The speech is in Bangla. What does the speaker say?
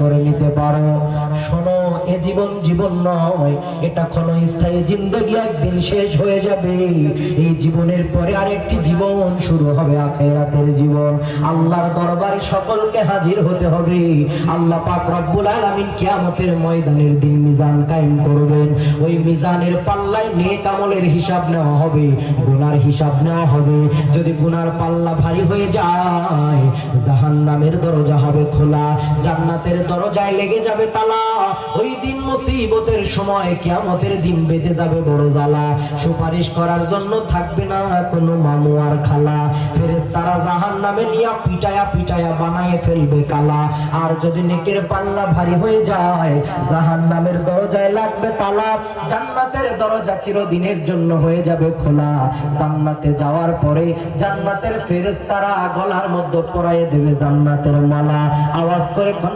করে নিতে পারো। শোনো, এ জীবন জীবন নয়, এটা ক্ষণস্থায়ী জিন্দেগি, একদিন শেষ হয়ে যাবে। এই জীবনের পরে আরেকটি জীবন শুরু হবে, আখিরাতের জীবন। আল্লাহর দরবারে সকলকে হাজির হতে হবে। আল্লাহ পাক রব্বুল আলামিন কিয়ামতের ময়দানের দিন মিজান কায়েম করবেন। ওই মিজানের পাল্লায় নেক আমলের হিসাব নেওয়া হবে, গুনার হিসাব নেওয়া হবে। যদি গুনার পাল্লা ভারী হয়ে যায়, জাহান্নামের দরজা হবে খোলা, জান্নাতের দরজায় লেগে যাবে তালা। ওই দিন মুসিবতের সময়, কিয়ামতের দিন বেঁধে যাবে বড় জ্বালা। সুপারিশ করার জন্য থাকবে না কোনো মামু আর খালা। ফেরেশতারা জাহান্নামে নিয়ে পিটায়া পিটায়া বানায় ফেলবে কালা। আর যদি নেকের পাল্লা ভারী হয়ে যায়, জাহান্নামের দরজায় লাগবে তালা, জান্নাতের দরজা চিরদিনের জন্য হয়ে যাবে খোলা। জান্নাতে যাওয়ার পরে জান্নাতের ফেরেশতারা গলার মধ্যে পরায়ে দেবে জান্নাতের মালা। আওয়াজ করে